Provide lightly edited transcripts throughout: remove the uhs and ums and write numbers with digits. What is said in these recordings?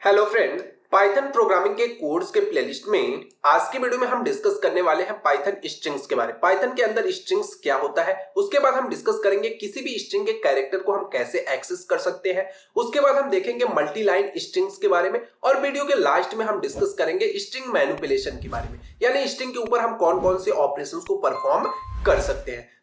Hello friend, Python programming के codes के playlist में आज की वीडियो में हम डिस्कस करने वाले हैं पाइथन स्ट्रिंग्स के बारे में। पाइथन के अंदर स्ट्रिंग्स क्या होता है, उसके बाद हम डिस्कस करेंगे किसी भी स्ट्रिंग के कैरेक्टर को हम कैसे एक्सेस कर सकते हैं। उसके बाद हम देखेंगे मल्टी लाइन स्ट्रिंग्स के बारे में और वीडियो के लास्ट में हम डिस्कस करेंगे स्ट्रिंग मैनिपुलेशन के बारे में, यानी स्ट्रिंग के ऊपर हम कौन कौन से ऑपरेशंस को परफॉर्म कर सकते हैं।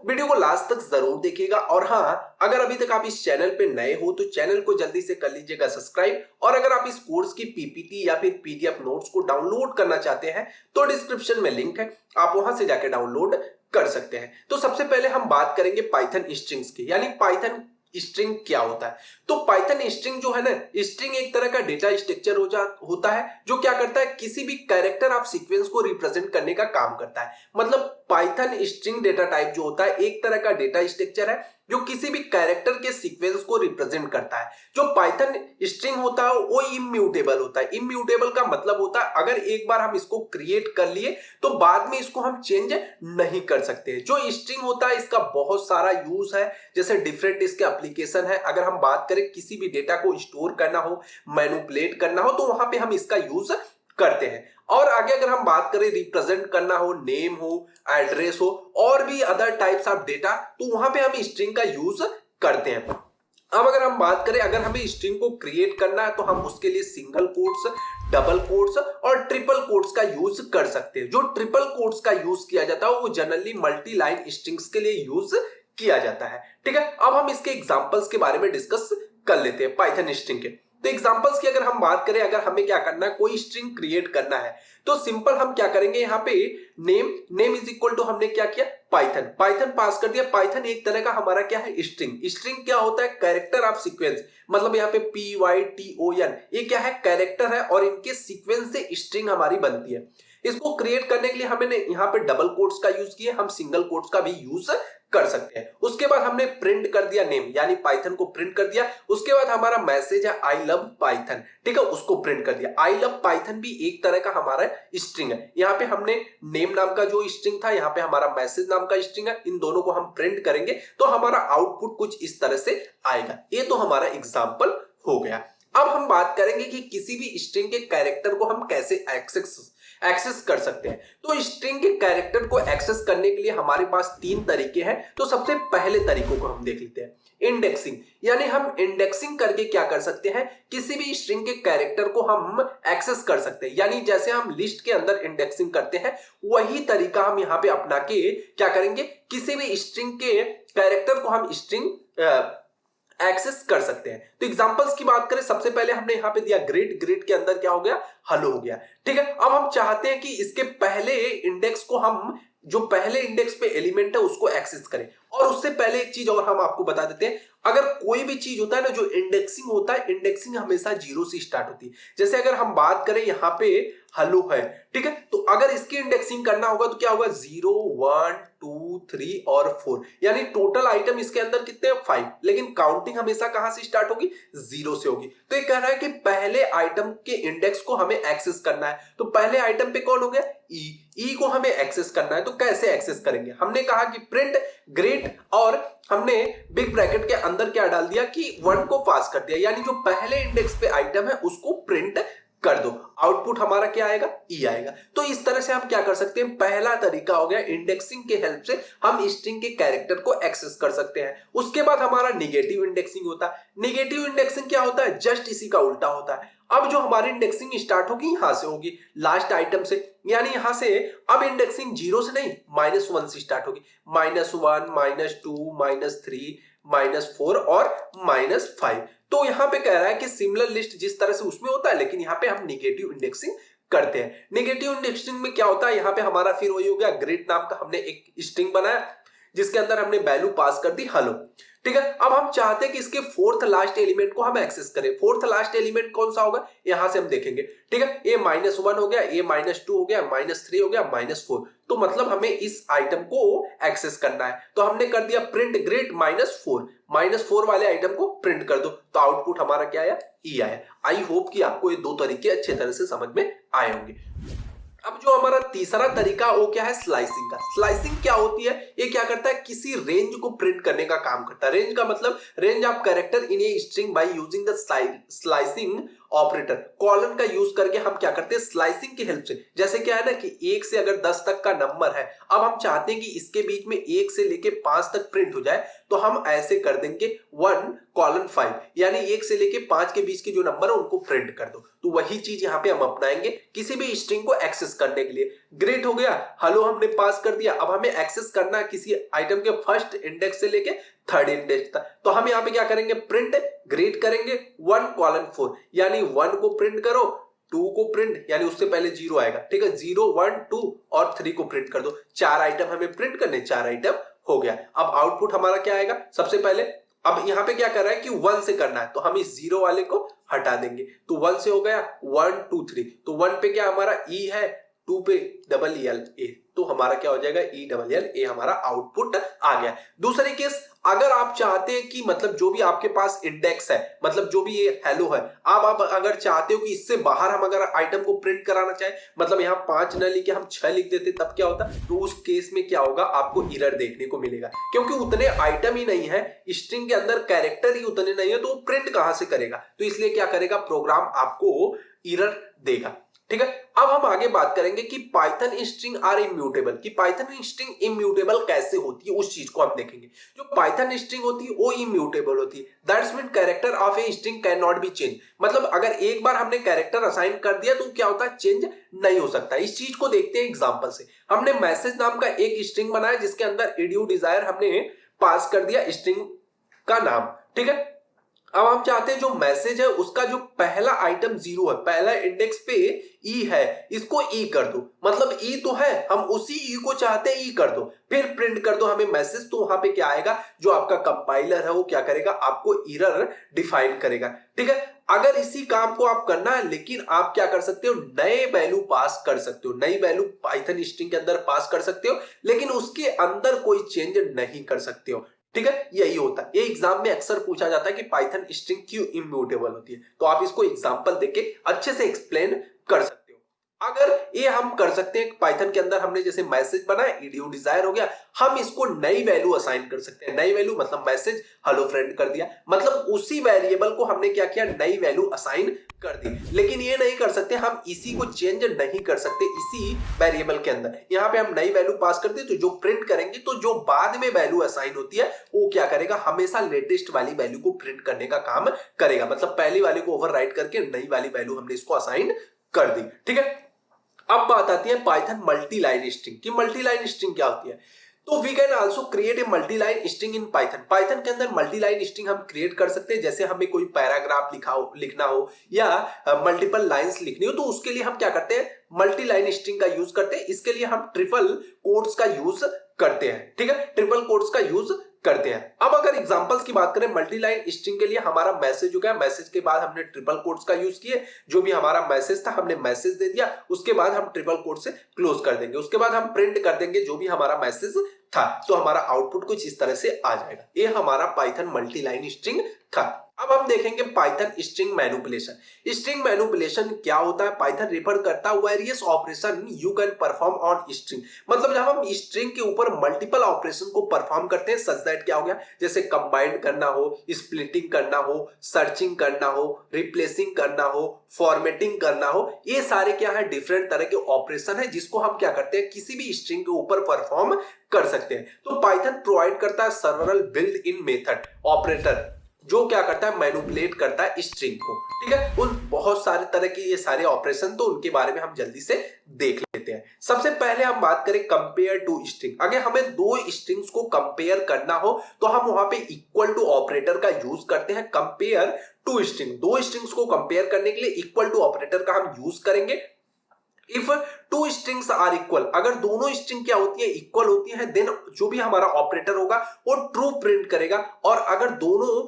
वीडियो को लास्ट तक जरूर देखिएगा। और हाँ, अगर अभी तक आप इस चैनल पे नए हो तो चैनल को जल्दी से कर लीजिएगा सब्सक्राइब। और अगर आप इस कोर्स की पीपीटी या फिर पीडीएफ नोट्स को डाउनलोड करना चाहते हैं तो डिस्क्रिप्शन में लिंक है, आप वहां से जाके डाउनलोड कर सकते हैं। तो सबसे पहले हम बात करेंगे पाइथन स्ट्रिंग्स की, यानी पाइथन स्ट्रिंग क्या होता है। तो पाइथन स्ट्रिंग जो है ना, स्ट्रिंग एक तरह का डेटा स्ट्रक्चर होता है जो क्या करता है, किसी भी कैरेक्टर ऑफ सीक्वेंस को रिप्रेजेंट करने का काम करता है। मतलब पाइथन स्ट्रिंग डेटा टाइप जो होता है एक तरह का डेटा स्ट्रक्चर है जो किसी भी कैरेक्टर के सीक्वेंस को रिप्रेजेंट करता है। जो पाइथन स्ट्रिंग होता है वो इम्यूटेबल होता है। इम्यूटेबल का मतलब होता है अगर एक बार हम इसको क्रिएट कर लिए तो बाद में इसको हम चेंज नहीं कर सकते। जो स्ट्रिंग होता है इसका बहुत सारा यूज है, जैसे डिफरेंट इसके एप्लीकेशन है। अगर हम बात करें किसी भी डेटा को स्टोर करना हो, मैनिपुलेट करना हो, तो वहां पे हम इसका यूज करते हैं। और आगे अगर हम बात करें रिप्रेजेंट करना हो, नेम हो, एड्रेस हो और भी अदर टाइप्स ऑफ डेटा, तो वहां पे हम स्ट्रिंग का यूज करते हैं। अब अगर हम बात करें, अगर हमें स्ट्रिंग को क्रिएट करना है तो हम उसके लिए सिंगल कोट्स, डबल कोट्स और ट्रिपल कोट्स का यूज कर सकते हैं। जो ट्रिपल कोट्स का यूज किया जाता है वो जनरली मल्टी लाइन स्ट्रिंग्स के लिए यूज किया जाता है। ठीक है, अब हम इसके एग्जांपल्स के बारे में डिस्कस कर लेते हैं पाइथन स्ट्रिंग के। तो एग्जांपल्स की अगर हम बात करें, अगर हमें क्या करना है, कोई स्ट्रिंग क्रिएट करना है तो सिंपल हम क्या करेंगे, यहाँ पे नेम इज इक्वल टू हमने क्या किया, पाइथन पास कर दिया। पाइथन एक तरह का हमारा क्या है, स्ट्रिंग क्या होता है, कैरेक्टर ऑफ सीक्वेंस। मतलब यहाँ पे PYTON ये क्या है, कैरेक्टर है और इनके सीक्वेंस से स्ट्रिंग हमारी बनती है। इसको क्रिएट करने के लिए हमने यहाँ पे डबल कोट्स का यूज किया, हम सिंगल कोट्स का भी यूज कर सकते हैं। उसके बाद हमने प्रिंट कर दिया नेम, यानी पाइथन को प्रिंट कर दिया। उसके बाद हमारा मैसेज है आई लव पाइथन, ठीक है, उसको प्रिंट कर दिया। आई लव पाइथन भी एक तरह का हमारा स्ट्रिंग है। यहाँ पे हमने नेम नाम का जो स्ट्रिंग था, यहाँ पे हमारा मैसेज नाम का स्ट्रिंग है। इन दोनों को हम प्रिंट करेंगे तो हमारा आउटपुट कुछ इस तरह से आएगा। ये तो हमारा एग्जाम्पल हो गया। अब हम बात करेंगे कि किसी भी स्ट्रिंग के कैरेक्टर को हम कैसे एक्सेस कर सकते हैं। तो स्ट्रिंग के कैरेक्टर को एक्सेस करने के लिए हमारे पास तीन तरीके हैं। तो सबसे पहले तरीकों को हम देख लेते हैं, इंडेक्सिंग। यानी हम इंडेक्सिंग करके क्या कर सकते हैं, किसी भी स्ट्रिंग के कैरेक्टर को हम एक्सेस कर सकते हैं। यानी जैसे हम लिस्ट के अंदर इंडेक्सिंग करते हैं वही तरीका हम यहाँ पे अपना के क्या करेंगे, किसी भी स्ट्रिंग के कैरेक्टर को हम स्ट्रिंग एक्सेस कर सकते हैं। तो एग्जांपल्स की बात करें, सबसे पहले हमने यहां पे दिया ग्रिड के अंदर क्या हो गया, हेलो हो गया। ठीक है, अब हम चाहते हैं कि इसके पहले इंडेक्स को हम, जो पहले इंडेक्स पे एलिमेंट है उसको एक्सेस करें। और उससे पहले एक चीज और हम आपको बता देते हैं, अगर कोई भी चीज होता है ना जो इंडेक्सिंग होता है, इंडेक्सिंग हमेशा 0 से स्टार्ट होती है। जैसे अगर हम बात करें यहाँ पे हेलो है, ठीक है, तो अगर इसकी इंडेक्सिंग करना होगा तो क्या होगा, 0 1 2 3 और 4, यानी टोटल आइटम इसके अंदर कितने हैं, 5। लेकिन काउंटिंग हमेशा कहां से स्टार्ट होगी, 0 से होगी। तो ये कह रहा है कि पहले आइटम के इंडेक्स को हमें एक्सेस करना है। तो पहले आइटम पे कौन हो गया, ई को हमें एक्सेस करना है। तो कैसे एक्सेस करेंगे, हमने कहा कि प्रिंट ग्रेट और हमने बिग ब्रैकेट के अंदर क्या डाल दिया कि 1 को पास कर दिया, यानी जो पहले इंडेक्स पे आइटम है उसको प्रिंट कर दो। आउटपुट हमारा क्या आएगा, ई आएगा। तो इस तरह से हम क्या कर सकते हैं, पहला तरीका हो गया इंडेक्सिंग के हेल्प से हम स्ट्रिंग के कैरेक्टर को एक्सेस कर सकते हैं। उसके बाद हमारा निगेटिव इंडेक्सिंग होता है। निगेटिव इंडेक्सिंग क्या होता है, जस्ट इसी का उल्टा होता है। अब जो हमारी इंडेक्सिंग स्टार्ट होगी यहां से होगी, लास्ट आइटम से, यानी यहां से अब इंडेक्सिंग 0 से नहीं -1 से स्टार्ट होगी। -1 -2 -3 -4 और -5। तो यहां पे कह रहा है कि सिमिलर लिस्ट जिस तरह से उसमें होता है, लेकिन यहां पे हम नेगेटिव इंडेक्सिंग करते हैं। नेगेटिव इंडेक्सिंग में क्या होता है, यहां पे हमारा फिर वही हो गया, ग्रिड नाम का हमने एक स्ट्रिंग बनाया जिसके अंदर हमने वैल्यू पास कर दी हेलो। ठीक है, अब हम चाहते हैं कि इसके फोर्थ लास्ट एलिमेंट को हम एक्सेस करें। फोर्थ लास्ट एलिमेंट कौन सा होगा, यहां से हम देखेंगे। ठीक है, ये -1 हो गया, ये -2 हो गया, -3 हो गया, -4। तो मतलब हमें इस आइटम को एक्सेस करना है। तो हमने कर दिया प्रिंट ग्रेट -4 वाले आइटम को प्रिंट कर दो। तो आउटपुट हमारा क्या आया, ई आया। आई होप कि आपको ये दो तरीके अच्छे तरह से समझ में आए होंगे। अब जो हमारा तीसरा तरीका वो क्या है, स्लाइसिंग का। स्लाइसिंग क्या होती है, ये क्या करता है, किसी रेंज को प्रिंट करने का काम करता है। रेंज का मतलब range of character in a string by using the slicing operator colon का यूज करके हम क्या करते हैं स्लाइसिंग की हेल्प से, जैसे क्या है ना कि 1 से अगर 10 तक का नंबर है, अब हम चाहते हैं कि इसके बीच में 1 से लेके 5 तक प्रिंट हो जाए, तो हम ऐसे कर देंगे 1:5, यानी 1 से लेके 5 के बीच के जो नंबर है उनको प्रिंट कर दो। तो वही चीज यहाँ पे हम अपनाएंगे किसी भी स्ट्रिंग को एक्सेस करने के लिए। ग्रेट हो गया, हेलो हमने पास कर दिया। अब हमें एक्सेस करना है किसी आइटम के फर्स्ट इंडेक्स से लेके थर्ड इंडेक्स तक, तो हम यहाँ पे क्या करेंगे, प्रिंट ग्रेट करेंगे 1:4, यानी 1 को प्रिंट करो, 2 को प्रिंट, यानी उससे पहले 0 आएगा, ठीक है, 0 1 2 और 3 को प्रिंट कर दो। 4 आइटम हमें प्रिंट करने, 4 आइटम हो गया। अब आउटपुट हमारा क्या आएगा, सबसे पहले अब यहाँ पे क्या कर रहा है कि 1 से करना है, तो हम इस 0 वाले को हटा देंगे, तो 1 से हो गया 1 2 3, तो 1 पे क्या हमारा ई है, 2 पे EELA, तो हमारा क्या हो जाएगा EELA, हमारा आउटपुट आ गया। दूसरी केस, अगर आप चाहते हैं कि मतलब जो भी आपके पास इंडेक्स है, मतलब जो भी ये हेलो है, आप अगर चाहते हो कि इससे बाहर हम अगर आइटम को प्रिंट कराना चाहे, मतलब यहाँ 5 न लिख के हम 6 लिख देते, तब क्या होता, तो उस केस में क्या होगा, आपको एरर देखने को मिलेगा, क्योंकि उतने आइटम ही नहीं है, स्ट्रिंग के अंदर कैरेक्टर ही उतने नहीं है, तो वो प्रिंट कहां से करेगा, तो इसलिए क्या करेगा, प्रोग्राम आपको एरर देगा। ठीक है, अब हम आगे बात करेंगे कि पाइथन स्ट्रिंग आर इम्यूटेबल, कि पाइथन स्ट्रिंग इम्यूटेबल कैसे होती है, उस चीज को हम देखेंगे। जो पाइथन स्ट्रिंग होती है वो इम्यूटेबल होती है, that's mean character of a string can not be change, मतलब अगर एक बार हमने कैरेक्टर असाइन कर दिया तो क्या होता है, चेंज नहीं हो सकता। इस चीज को देखते हैं एग्जांपल से। हमने मैसेज नाम का एक स्ट्रिंग बनाया जिसके अंदर edu डिजायर हमने पास कर दिया स्ट्रिंग का नाम, ठीक है। अब हम चाहते हैं जो मैसेज है उसका जो पहला आइटम 0 है, पहला इंडेक्स पे ई है, इसको ई कर दो, मतलब ई तो है, हम उसी ई को चाहते हैं ई कर दो, फिर प्रिंट कर दो हमें मैसेज, तो वहां पे क्या आएगा, जो आपका कंपाइलर है वो क्या करेगा, आपको एरर डिफाइन करेगा। ठीक है, अगर इसी काम को आप करना है, लेकिन आप क्या कर सकते हो, नए वैल्यू पास कर सकते हो, नई वैल्यू पाइथन स्ट्रिंग के अंदर पास कर सकते हो, लेकिन उसके अंदर कोई चेंज नहीं कर सकते हो। ठीक है, यही होता है। ये एग्जाम में अक्सर पूछा जाता है कि पाइथन स्ट्रिंग क्यों इम्यूटेबल होती है, तो आप इसको एग्जांपल देके अच्छे से एक्सप्लेन कर सकते हो। अगर ये हम कर सकते हैं, पाइथन के अंदर हमने जैसे मैसेज बनाया, edu डिजायर हो गया, हम इसको नई वैल्यू असाइन कर सकते हैं। नई वैल्यू मतलब मैसेज हेलो फ्रेंड कर दिया, मतलब उसी वेरिएबल को हमने क्या किया, नई वैल्यू असाइन कर दी। लेकिन ये नहीं कर सकते, हम इसी को चेंज नहीं कर सकते इसी वेरिएबल के अंदर। यहाँ पे हम नई वैल्यू पास करते हैं, तो जो प्रिंट करेंगे, तो जो बाद में वैल्यू असाइन होती है वो क्या करेगा, हमेशा लेटेस्ट वाली वैल्यू को प्रिंट करने का काम करेगा, मतलब पहली वाली को ओवरराइट करके नई वाली वैल्यू हमने इसको असाइन कर दी। ठीक है, अब बात आती है पाइथन मल्टी लाइन स्ट्रिंग की। मल्टी लाइन स्ट्रिंग क्या होती है, तो we can also create a multi line string in Python. Python के अंदर मल्टी लाइन स्ट्रिंग हम क्रिएट कर सकते हैं, जैसे हमें कोई पैराग्राफ लिखना हो या मल्टीपल लाइंस लिखनी हो, तो उसके लिए हम क्या करते हैं, मल्टी लाइन स्ट्रिंग का यूज करते हैं। इसके लिए हम ट्रिपल कोट्स का यूज करते हैं। ठीक है, ट्रिपल कोट्स का यूज करते हैं। अब अगर एग्जांपल्स की बात करें, मल्टी लाइन स्ट्रिंग के लिए हमारा मैसेज हो गया, मैसेज के बाद हमने ट्रिपल कोट्स का यूज किए, जो भी हमारा मैसेज था हमने मैसेज दे दिया, उसके बाद हम ट्रिपल कोट से क्लोज कर देंगे, उसके बाद हम प्रिंट कर देंगे जो भी हमारा मैसेज था, तो हमारा आउटपुट कुछ इस तरह से आ जाएगा। ये हमारा पाइथन मल्टी लाइन स्ट्रिंग था। अब हम देखेंगे Python string manipulation. String manipulation क्या होता है, पाइथन रेफर करता है various operation you can perform on string, मतलब जब हम स्ट्रिंग के ऊपर मल्टीपल ऑपरेशन को परफॉर्म करते हैं, सच दैट क्या हो गया, जैसे कंबाइंड करना हो, स्प्लिटिंग करना हो, सर्चिंग करना हो, रिप्लेसिंग करना हो, फॉर्मेटिंग करना हो, ये सारे क्या है, डिफरेंट तरह के ऑपरेशन है जिसको हम क्या करते हैं, किसी भी स्ट्रिंग के ऊपर परफॉर्म कर सकते हैं। तो पाइथन प्रोवाइड करता है सर्वरल बिल्ड इन मेथड ऑपरेटर, जो क्या करता है, मैनिपुलेट करता है स्ट्रिंग को। ठीक है, उन बहुत सारे तरह के ये सारे ऑपरेशन, तो उनके बारे में हम जल्दी से देख लेते हैं। सबसे पहले हम बात करें कंपेयर टू स्ट्रिंग। अगर हमें दो स्ट्रिंग्स को कंपेयर करना हो तो हम वहां पे इक्वल टू ऑपरेटर का यूज करते हैं। कंपेयर टू स्ट्रिंग, दो स्ट्रिंग्स को कंपेयर करने के लिए इक्वल टू ऑपरेटर का हम यूज करेंगे। If two strings are equal, अगर दोनों स्ट्रिंग क्या होती है, इक्वल होती है, देन जो भी हमारा ऑपरेटर होगा वो ट्रू प्रिंट करेगा, और अगर दोनों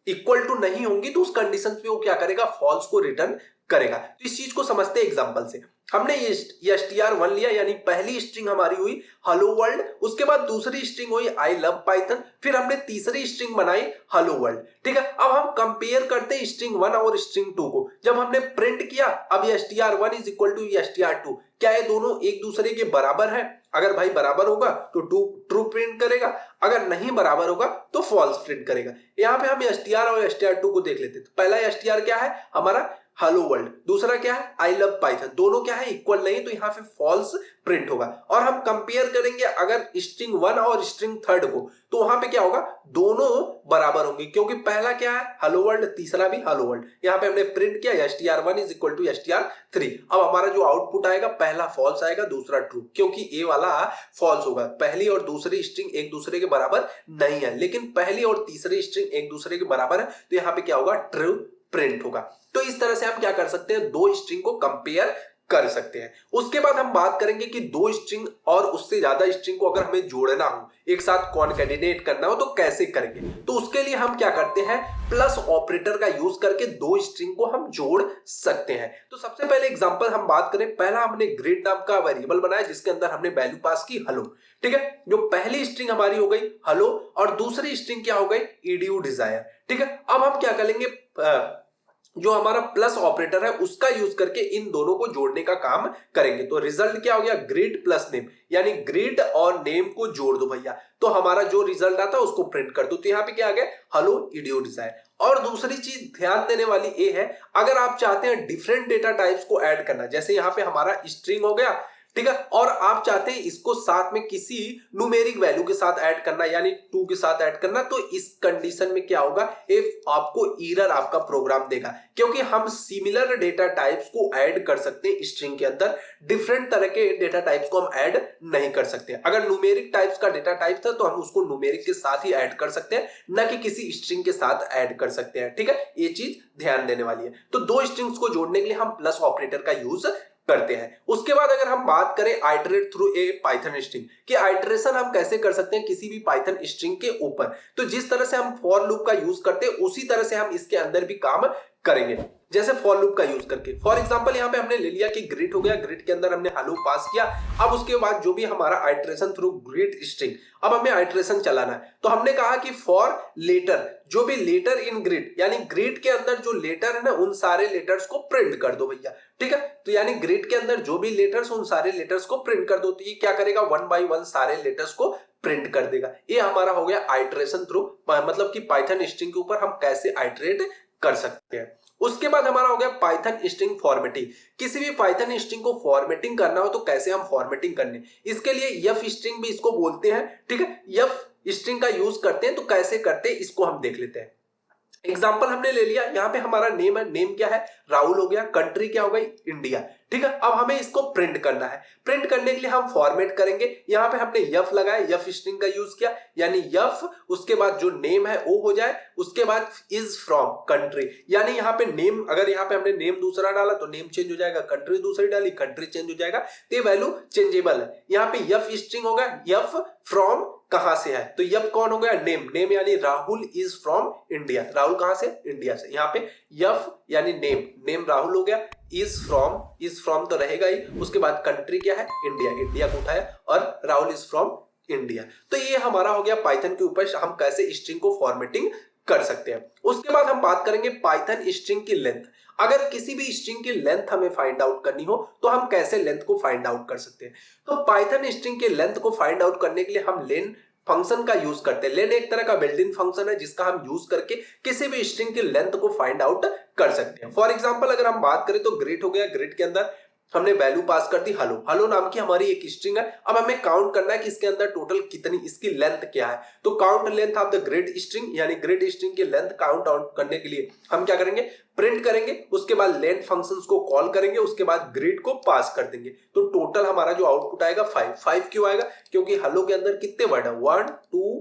इक्वल टू नहीं होंगी तो उस कंडीशन पे वो क्या करेगा, फॉल्स को रिटर्न करेगा। तो इस चीज को समझते हैं एग्जांपल से। हमने ये str1 लिया, यानी पहली स्ट्रिंग हमारी हुई हेलो वर्ल्ड, उसके बाद दूसरी स्ट्रिंग हुई आई लव पाइथन, फिर हमने तीसरी स्ट्रिंग बनाई हेलो वर्ल्ड। ठीक है, अब हम कंपेयर करते हैं स्ट्रिंग 1 और स्ट्रिंग 2 को। जब हमने प्रिंट किया, अब ये str1 is equal to str2, क्या ये दोनों एक दूसरे के बराबर है? अगर भाई बराबर होगा तो ट्रू प्रिंट करेगा, अगर नहीं बराबर होगा तो फॉल्स प्रिंट करेगा। यहाँ पे हम str और str2 को देख लेते हैं। तो पहला str क्या है हमारा हेलो वर्ल्ड, दूसरा क्या है आई लव पाइथन, दोनों क्या है इक्वल नहीं, तो यहाँ पे फॉल्स प्रिंट होगा। और हम कंपेयर करेंगे अगर स्ट्रिंग 1 और स्ट्रिंग 3 को, तो वहां पे क्या होगा, दोनों बराबर होंगे, क्योंकि पहला क्या है हेलो वर्ल्ड, तीसरा भी हेलो वर्ल्ड। यहाँ पे हमने प्रिंट किया str1 is equal to str3। अब हमारा जो आउटपुट आएगा, पहला फॉल्स आएगा, दूसरा ट्रू, क्योंकि ए वाला फॉल्स होगा। पहली और दूसरी स्ट्रिंग एक दूसरे के बराबर नहीं है, लेकिन पहली और तीसरी स्ट्रिंग एक दूसरे के बराबर है, तो यहाँ पे क्या होगा, ट्रू प्रिंट होगा। तो इस तरह से हम क्या कर सकते हैं, दो स्ट्रिंग को कंपेयर कर सकते हैं। उसके बाद हम बात करेंगे कि दो स्ट्रिंग और उससे ज्यादा स्ट्रिंग को अगर हमें जोड़ना हो, एक साथ कॉनकैटिनेट करना हो, तो कैसे करेंगे। तो उसके लिए हम क्या करते हैं, प्लस ऑपरेटर का यूज करके दो स्ट्रिंग को हम जोड़ सकते हैं। तो सबसे पहले एग्जांपल हम बात करें, पहला हमने ग्रीट नाम का वेरिएबल बनाया जिसके अंदर हमने वैल्यू पास की हेलो। ठीक है, जो पहली स्ट्रिंग हमारी हो गई हेलो और दूसरी स्ट्रिंग क्या हो गई, edu डिजायर। ठीक है, अब हम क्या करेंगे, जो हमारा प्लस ऑपरेटर है उसका यूज करके इन दोनों को जोड़ने का काम करेंगे। तो रिजल्ट क्या हो गया, ग्रीट प्लस नेम, यानी ग्रीट और नेम को जोड़ दो भैया, तो हमारा जो रिजल्ट आता है उसको प्रिंट कर दो। तो यहाँ पे क्या आ गया, हेलो edu डिजायर। और दूसरी चीज ध्यान देने वाली ये है, अगर आप चाहते हैं डिफरेंट डेटा टाइप्स को ऐड करना, जैसे यहाँ पे हमारा स्ट्रिंग हो गया, ठीक है, और आप चाहते हैं इसको साथ में किसी न्यूमेरिक वैल्यू के साथ ऐड करना, यानी 2 के साथ ऐड करना, तो इस कंडीशन में क्या होगा, इफ आपको एरर आपका प्रोग्राम देगा, क्योंकि हम सिमिलर डेटा टाइप्स को ऐड कर सकते हैं स्ट्रिंग के अंदर, डिफरेंट तरह के डेटा टाइप्स को हम ऐड नहीं कर सकते। अगर न्यूमेरिक टाइप्स का डेटा टाइप था तो हम उसको न्यूमेरिक के साथ ही ऐड कर सकते हैं, न कि किसी स्ट्रिंग के साथ ऐड कर सकते हैं। ठीक है, ये चीज ध्यान देने वाली है। तो दो स्ट्रिंग्स को जोड़ने के लिए हम प्लस ऑपरेटर का यूज करते हैं। उसके बाद अगर हम बात करें iterate through a Python string, कि आइटरेशन हम कैसे कर सकते हैं किसी भी पाइथन स्ट्रिंग के ऊपर, तो जिस तरह से हम फॉर लूप का यूज करते हैं उसी तरह से हम इसके अंदर भी काम करेंगे, जैसे फॉर लूप का यूज करके। फॉर एग्जांपल यहाँ पे हमने ले लिया कि ग्रिड हो गया, ग्रिड के अंदर हमने हेलो पास किया। अब उसके बाद जो भी हमारा आइटरेशन थ्रू ग्रिड स्ट्रिंग, अब हमें आइटरेशन चलाना है, तो हमने कहा कि फॉर लेटर, जो भी लेटर इन ग्रिड, यानी ग्रिड के अंदर जो लेटर है ना उन सारे लेटर्स को प्रिंट कर दो भैया। ठीक है, तो यानी ग्रिड के अंदर जो भी लेटर्स, उन सारे लेटर्स को प्रिंट कर दो। तो ये क्या करेगा, 1 बाय 1 सारे लेटर्स को प्रिंट कर देगा। ये हमारा हो गया आइटरेशन थ्रू, मतलब कि पाइथन स्ट्रिंग के ऊपर हम कैसे आइटरेट कर सकते हैं। उसके बाद हमारा हो गया पाइथन स्ट्रिंग फॉर्मेटिंग। किसी भी पाइथन स्ट्रिंग को फॉर्मेटिंग करना हो तो कैसे हम फॉर्मेटिंग करने, इसके लिए यफ स्ट्रिंग भी इसको बोलते हैं। ठीक है, यफ स्ट्रिंग का यूज करते हैं, तो कैसे करते हैं इसको हम देख लेते हैं। एग्जाम्पल हमने ले लिया, यहाँ पे हमारा नेम है, नेम क्या है, राहुल हो गया, कंट्री क्या हो गई, इंडिया। ठीक है, अब हमें इसको प्रिंट करना है। प्रिंट करने के लिए हम फॉर्मेट करेंगे। यहाँ पे हमने यफ लगाया, यफ स्ट्रिंग का यूज किया, यानी यफ, उसके बाद जो नेम है वो हो जाए, उसके बाद इज फ्रॉम कंट्री, यानी यहाँ पे नेम, अगर यहाँ पे हमने नेम दूसरा डाला तो नेम चेंज हो जाएगा, कंट्री दूसरी डाली कंट्री चेंज हो जाएगा, तो वैल्यू चेंजेबल है। यहाँ पे यफ स्ट्रिंग होगा, यफ फ्रॉम कहां से है, तो यफ कौन हो गया, नेम, नेम यानी Rahul is from India, Rahul कहां से, इंडिया से। यहाँ पे यफ यानी नेम, नेम राहुल हो गया, इज फ्रॉम तो रहेगा ही, उसके बाद कंट्री क्या है, इंडिया, इंडिया को उठाया और राहुल इज फ्रॉम इंडिया। तो ये हमारा हो गया पाइथन के ऊपर हम कैसे स्ट्रिंग को फॉर्मेटिंग कर सकते हैं। उसके बाद हम बात करेंगे पाइथन स्ट्रिंग की लेंथ। अगर किसी भी स्ट्रिंग की लेंथ हमें फाइंड आउट करनी हो तो हम कैसे लेंथ को फाइंड आउट कर सकते हैं। तो पाइथन स्ट्रिंग के लेंथ को फाइंड आउट करने के लिए हम लेन फंक्शन का यूज करते हैं। लेन एक तरह का बिल्ट इन फंक्शन है जिसका हम यूज करके किसी भी स्ट्रिंग की लेंथ को फाइंड आउट कर सकते हैं। फॉर एग्जांपल अगर हम बात करें तो ग्रिड हो गया, ग्रिड के अंदर हमने वैल्यू पास कर दी हेलो, हेलो नाम की हमारी एक स्ट्रिंग है। अब हमें काउंट करना है कि इसके अंदर टोटल कितनी, इसकी लेंथ क्या है। तो count length of the grid string, यानी ग्रिड स्ट्रिंग की लेंथ काउंट आउट करने के लिए हम क्या करेंगे, प्रिंट करेंगे, उसके बाद लेंथ फंक्शंस को कॉल करेंगे, उसके बाद ग्रिड को पास कर देंगे। तो टोटल हमारा जो आउटपुट आएगा 5। 5 क्यों आएगा, क्योंकि हेलो के अंदर कितने वर्ड है, 1 2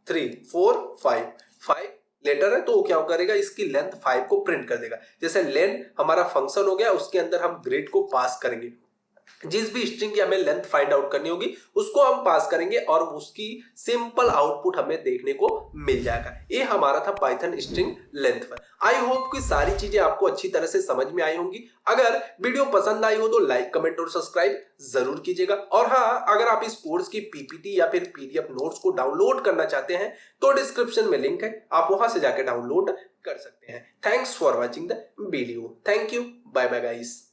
3 4 5 लेटर है, तो वो क्या करेगा, इसकी लेंथ 5 को प्रिंट कर देगा। जैसे लेन हमारा फंक्शन हो गया, उसके अंदर हम ग्रिड को पास करेंगे, जिस भी स्ट्रिंग की हमें लेंथ फाइंड आउट करनी होगी उसको हम पास करेंगे और उसकी सिंपल आउटपुट हमें देखने को मिल जाएगा। ये हमारा था पाइथन स्ट्रिंग लेंथ पर। आई होप कि सारी चीजें आपको अच्छी तरह से समझ में आई होंगी। अगर वीडियो पसंद आई हो तो लाइक कमेंट और सब्सक्राइब जरूर कीजिएगा। और हाँ, अगर आप इस कोर्स की पीपीटी या फिर पीडीएफ नोट्स को डाउनलोड करना चाहते हैं तो डिस्क्रिप्शन में लिंक है, आप वहां से जाकर डाउनलोड कर सकते हैं। Thanks for watching the video. Thank you. Bye bye guys.